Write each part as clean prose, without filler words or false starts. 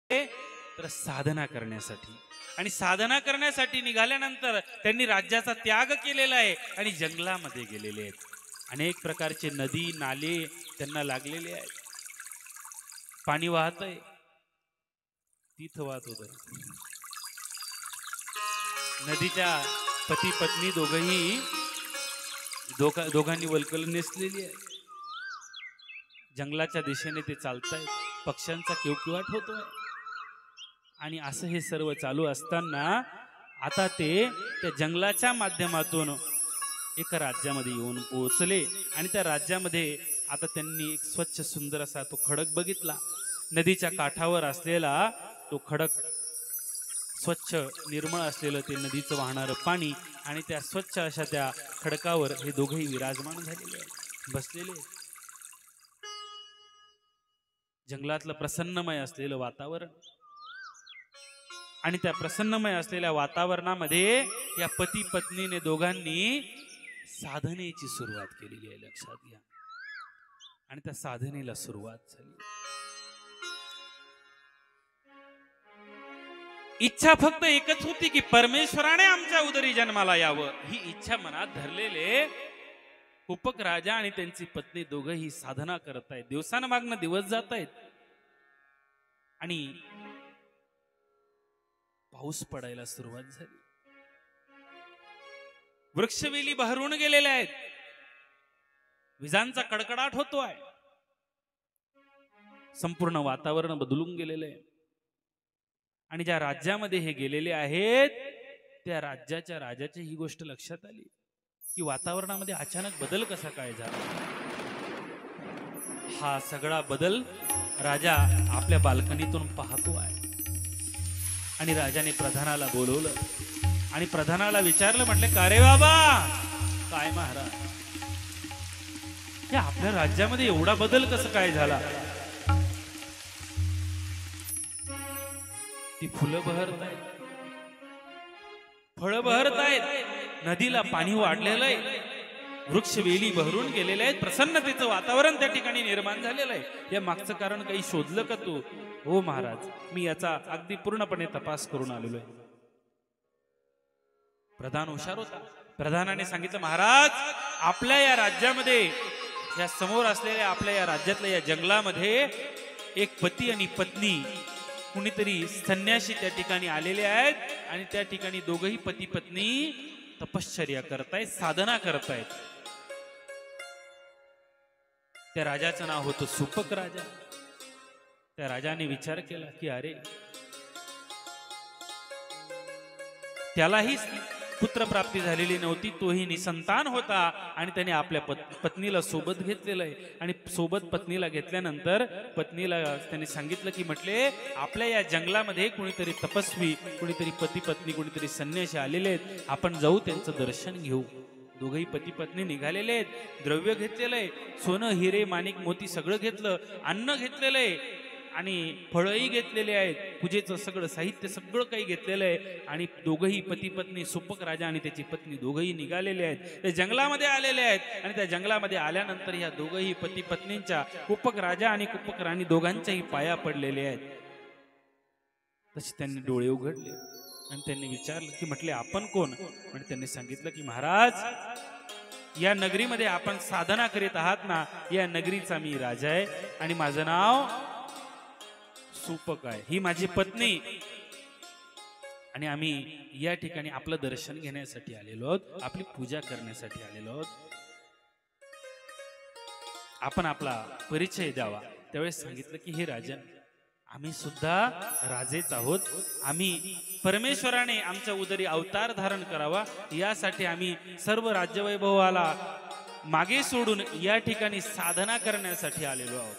तर साधना करण्यासाठी, आणि साधना करण्यासाठी निघाल्यानंतर त्यांनी राज्याचा त्याग केलेला आहे आणि जंगलामध्ये गेलेले आहेत. अनेक प्रकारचे नदी नाले त्यांना लागलेले आहेत. पाणी वाहतय, तीर्थ वाहत होत. नदीच्या पती पत्नी दोघांनी वल्कल नेसलेली आहे. जंगलाच्या दिशेने ते चालतायत. पक्ष्यांचा किवकिवाट होतोय. आणि असं हे सर्व चालू असताना आता ते त्या जंगलाच्या माध्यमातून एका राज्यामध्ये येऊन पोहोचले. आणि त्या राज्यामध्ये आता त्यांनी एक स्वच्छ सुंदर असा तो खडक बघितला. नदीच्या काठावर असलेला तो खडक, स्वच्छ निर्मळ असलेलं ते नदीचं वाहणारं पाणी, आणि त्या स्वच्छ अशा त्या खडकावर हे दोघेही विराजमान झालेले आहेत, बसलेले. जंगलातलं प्रसन्नमय असलेलं वातावरण, आणि त्या प्रसन्नमय असलेल्या वातावरणामध्ये या पती पत्नीने दोघांनी साधनेची सुरुवात केलेली आहे, लक्षात घ्या. आणि त्या साधनेला सुरुवात झाली. इच्छा फक्त एकच होती की परमेश्वराने आमच्या उदरी जन्माला यावं, ही इच्छा मनात धरलेले उपक राजा आणि त्यांची पत्नी दोघंही साधना करत आहेत. दिवसांमागनं दिवस जात आहेत आणि पाऊस पडायला सुरुवात झाली. वृक्षवेली बहरून गेलेल्या आहेत. विजांचा कडकडाट होतोय. संपूर्ण वातावरण बदलून गेलेलं आहे. आणि ज्या राज्यामध्ये हे गेलेले आहेत त्या राज्याच्या राजाची ही गोष्ट लक्षात आली की वातावरणामध्ये अचानक बदल कसा काय झाला. हा सगळा बदल राजा आपल्या बाल्कनीतून पाहतो आहे. आणि राजाने प्रधानाला बोलवलं आणि प्रधानाला विचारलं, म्हटले, का रे बाबा, काय महाराज, या आपल्या राज्यामध्ये एवढा बदल कसा काय झाला. ती फुलं बहरत आहेत, फळं बहरत आहेत, नदीला पाणी वाढलेलं आहे, वृक्ष वेली बहरून गेलेले आहेत, प्रसन्नतेचं वातावरण त्या ठिकाणी निर्माण झालेलं आहे. या मागचं कारण काही शोधलं का तू. हो महाराज, मी याचा अगदी पूर्णपणे तपास करून आलेलो आहे. प्रधान हुशार होता. प्रधानाने सांगितलं, महाराज, आपल्या या राज्यामध्ये, या समोर असलेल्या आपल्या या राज्यातल्या या जंगलामध्ये एक पती आणि पत्नी, कुणीतरी संन्यासी त्या ठिकाणी आलेले आहेत आणि त्या ठिकाणी दोघही पती पत्नी तपश्चर्या करतायत, साधना करतायत. त्या राजाचं नाव होतं सुपक राजा. त्या राजाने विचार केला की अरे, त्यालाही पुत्रप्राप्ती झालेली नव्हती, तोही निसंतान होता आणि त्याने आपल्या पत्नीला सोबत घेतलेलं आहे. आणि सोबत पत्नीला घेतल्यानंतर पत्नीला त्याने सांगितलं की, म्हटले, आपल्या या जंगलामध्ये कुणीतरी तपस्वी, कुणीतरी पती पत्नी, कुणीतरी संन्यासी आलेले आहेत, आपण जाऊ त्यांचं दर्शन घेऊ. दोघही पती पत्नी निघालेले आहेत. द्रव्य घेतलेलं आहे, सोनं हिरे माणिक मोती सगळं घेतलं, अन्न घेतलेलं आहे आणि फळही घेतलेले आहेत, पूजेचं सगळं साहित्य सगळं काही घेतलेलं आहे. आणि दोघही पती पत्नी, सुपक राजा आणि त्याची पत्नी, दोघही निघालेले आहेत, ते जंगलामध्ये आलेले आहेत. आणि त्या जंगलामध्ये आल्यानंतर या दोघही पती पत्नींच्या, कुपक राजा आणि कुपक राणी दोघांच्याही पाया पडलेले आहेत. तसे त्यांनी डोळे उघडले आणि त्यांनी विचारलं की, म्हटले, आपण कोण. म्हणजे त्यांनी सांगितलं की, महाराज, या नगरीमध्ये आपण साधना करीत आहात ना, या नगरीचा मी राजा आहे आणि माझं नाव सुपक आहे, ही माझी पत्नी, आणि आम्ही या ठिकाणी आपलं दर्शन घेण्यासाठी आलेलो आहोत, आपली पूजा करण्यासाठी आलेलो आहोत. आपण आपला परिचय द्यावा. त्यावेळेस सांगितलं की, हे राजन, आम्ही सुद्धा राजेच आहोत. आम्ही परमेश्वराने आमच्या उदरी अवतार धारण करावा यासाठी आम्ही सर्व राज्यवैभवाला मागे सोडून या ठिकाणी साधना करण्यासाठी आलेलो आहोत.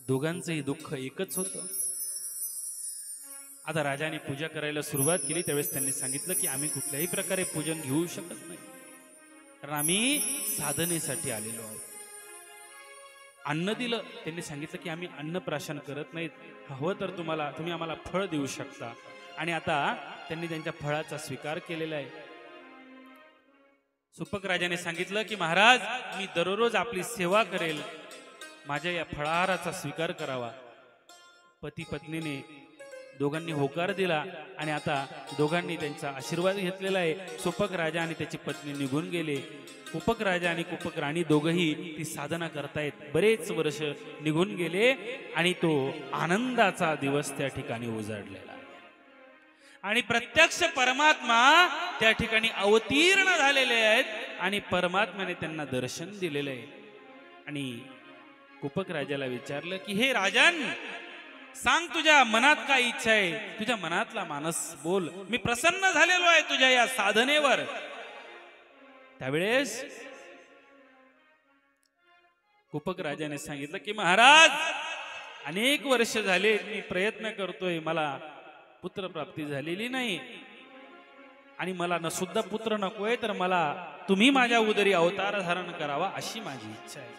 दोघांचंही दुःख एकच होतं. आता राजाने पूजा करायला सुरुवात केली. त्यावेळेस त्यांनी सांगितलं की, आम्ही कुठल्याही प्रकारे पूजन घेऊ शकत नाही, कारण आम्ही साधनेसाठी आलेलो आहोत. अन्न दिलं. त्यांनी सांगितलं की, आम्ही अन्न प्राशन करत नाहीत, हवं तर तुम्ही आम्हाला फळ देऊ शकता. आणि आता त्यांनी त्यांच्या फळाचा स्वीकार केलेला आहे. सुपक राजाने सांगितलं की, महाराज, मी दररोज आपली सेवा करेल, माझ्या या फळाहाराचा स्वीकार करावा. पती पत्नीने दोघांनी होकार दिला आणि आता दोघांनी त्यांचा आशीर्वाद घेतलेला आहे. सुपक राजा आणि त्याची पत्नी निघून गेले. कुपक राजा आणि कुपक राणी दोघही ती साधना करतायत. बरेच वर्ष निघून गेले आणि तो आनंदाचा दिवस त्या ठिकाणी उजाडलेला आणि प्रत्यक्ष परमात्मा त्या ठिकाणी अवतीर्ण झालेले आहेत आणि परमात्म्याने त्यांना दर्शन दिलेलं आहे. आणि कुपक राजाला विचारलं की हे राजन, सांग तुझ्या मनात काय इच्छा आहे, तुझ्या मनातला मानस बोल, मी प्रसन्न झालेलो आहे तुझ्या या साधनेवर. त्यावेळेस कुपक राजाने सांगितलं की महाराज, अनेक वर्ष झाले मी प्रयत्न करतोय, मला पुत्र प्राप्ती झालेली नाही आणि मला न सुद्धा पुत्र नकोय, तर मला तुम्ही माझ्या उदरी अवतार धारण करावा अशी माझी इच्छा आहे.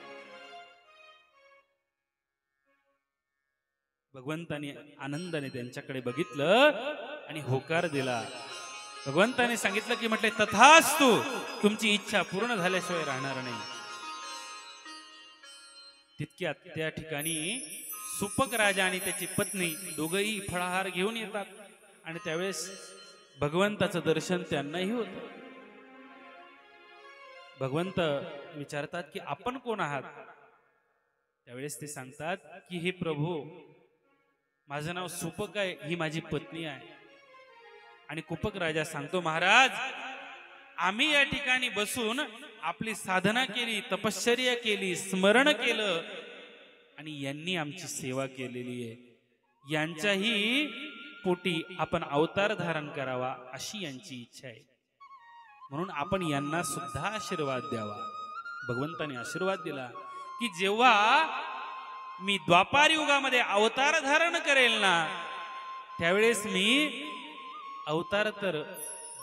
भगवंताने आनंदाने त्यांच्याकडे बघितलं आणि होकार दिला. भगवंताने सांगितलं की म्हटले तथास्तु, तुमची इच्छा पूर्ण झाल्याशिवाय राहणार नाही. तितक्यात त्या ठिकाणी सुपक राजा आणि त्याची पत्नी दोघही फळाहार घेऊन येतात आणि त्यावेळेस भगवंताचं दर्शन त्यांनाही होतं. भगवंत विचारतात की आपण कोण आहात? त्यावेळेस ते सांगतात की हे प्रभू, माझं नाव सुपक आहे, ही माझी पत्नी आहे. आणि कुपक राजा सांगतो, महाराज, आम्ही या ठिकाणी बसून आपली साधना केली, तपश्चर्या केली, स्मरण केलं आणि यांनी आमची सेवा केलेली आहे. यांच्याही पोटी आपण अवतार धारण करावा अशी यांची इच्छा आहे, म्हणून आपण यांना सुद्धा आशीर्वाद द्यावा. भगवंताने आशीर्वाद दिला की जेव्हा मी द्वापार युगामध्ये अवतार धारण करेल ना, त्यावेळेस मी अवतार तर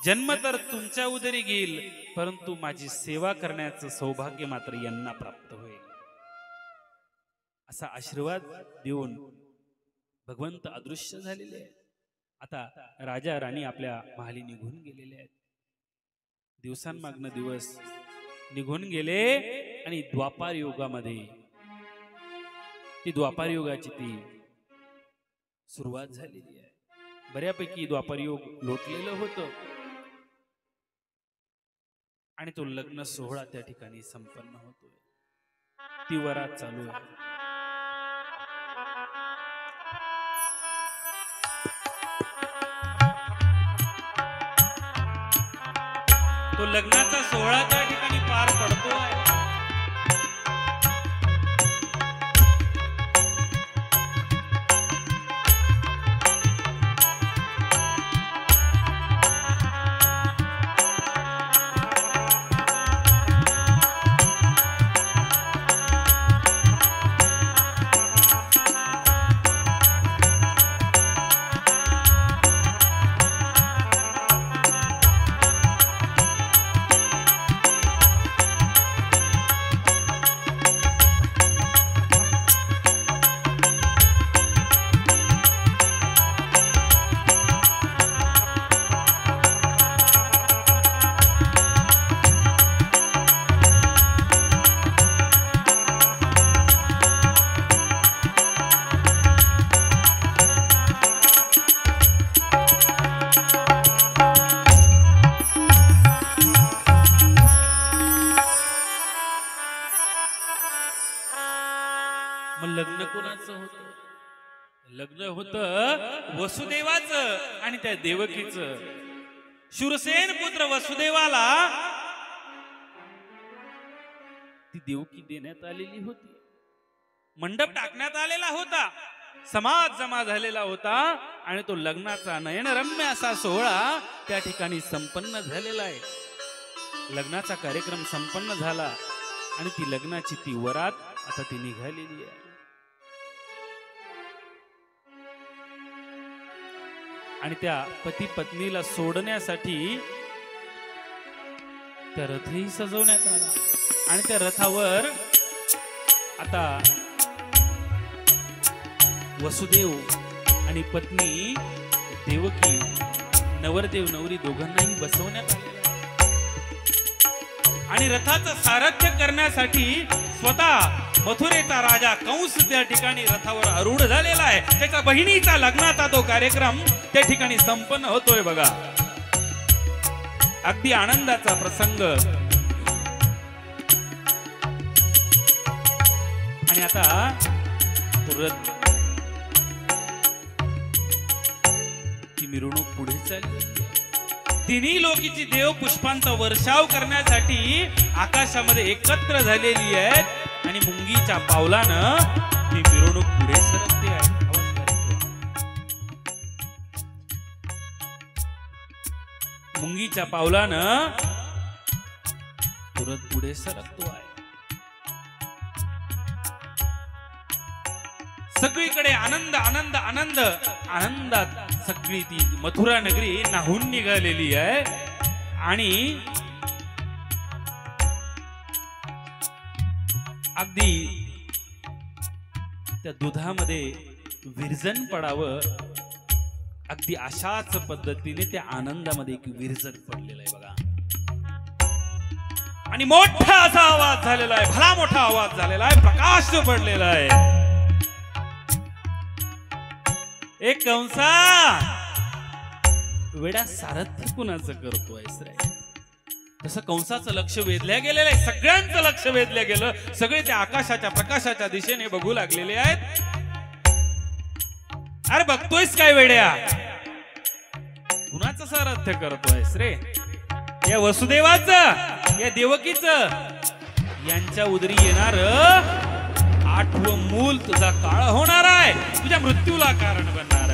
जन्म तर तुमच्या उदरी घेईल, परंतु माझी सेवा करण्याचं सौभाग्य मात्र यांना प्राप्त होईल. असा आशीर्वाद देऊन भगवंत अदृश्य झालेले आहेत. आता राजा राणी आपल्या महाली निघून गेलेले आहेत. दिवसांमागनं दिवस निघून गेले आणि द्वापार युगामध्ये ती द्वापार युगाची ती सुरुवात झालेली आहे. बऱ्यापैकी द्वापार युग लोटलेलं होतं आणि तो लग्न सोहळा त्या ठिकाणी संपन्न होतोय. ती वरात चालू आहे. तो लग्नाचा सोहळा त्या ठिकाणी पार पडतो आहे. लग्न कोणाचं होतं? लग्न होतं वसुदेवाचं आणि त्या देवकीचं. शूरसेन पुत्र वसुदेवाला ती देवकी देण्यात आलेली होती. मंडप टाकण्यात आलेला होता, समाज जमा झालेला होता आणि तो लग्नाचा नयनरम्य असा सोहळा त्या ठिकाणी संपन्न झालेला आहे. लग्नाचा कार्यक्रम संपन्न झाला आणि ती लग्नाची ती वरात आता ती निघालेली आहे. आणि त्या पती पत्नीला सोडण्यासाठी त्या रथही सजवण्यात आला आणि त्या रथावर आता वसुदेव आणि पत्नी देवकी, नवरदेव नवरी दोघांनाही बसवण्यात आले आणि रथाचं सारथ्य करण्यासाठी स्वतः मथुरेचा राजा कंस त्या ठिकाणी रथावर आरूढ झालेला आहे. त्याच्या बहिणीचा लग्नाचा तो कार्यक्रम त्या ठिकाणी संपन्न होतोय बघा. अगदी आनंदाचा प्रसंग. आणि आता ती मिरवणूक पुढे चालली. तिन्ही लोकीची देव पुष्पांचा वर्षाव करण्यासाठी आकाशामध्ये एकत्र झालेली आहेत आणि मुंगीच्या पावलानं ती मिरवणूक पुढे सरकते आहे. मुंगीच्या पावलानं तुरंत पुढे सरकतो आहे. सगळीकडे आनंद आनंद आनंद आनंदात सगळी ती मथुरा नगरी नाहून निघालेली आहे. आणि अगदी त्या दुधामध्ये विरजन पडावं अगदी अशाच पद्धतीने त्या आनंदामध्ये एक विरजन पडलेलं आहे बघा. आणि मोठा असा आवाज झालेला आहे, भला मोठा आवाज झालेला आहे, प्रकाश पडलेला आहे. एक कंसा वेडा सारथ्य कुणाचं करतोयस रे? तसं कंसाचं लक्ष वेधल्या गेलेलं आहे. सगळ्यांचं लक्ष वेधल्या गेलं. सगळे त्या आकाशाच्या प्रकाशाच्या दिशेने बघू लागलेले आहेत. अरे बघतोयस काय वेड्या? कुणाचं सारथ्य करतोयस रे? या वसुदेवाचं, या देवकीचं, यांच्या उदरी येणार 8वं मूल तुझा काळ होणार आहे, तुझ्या मृत्यूला कारण बनणार.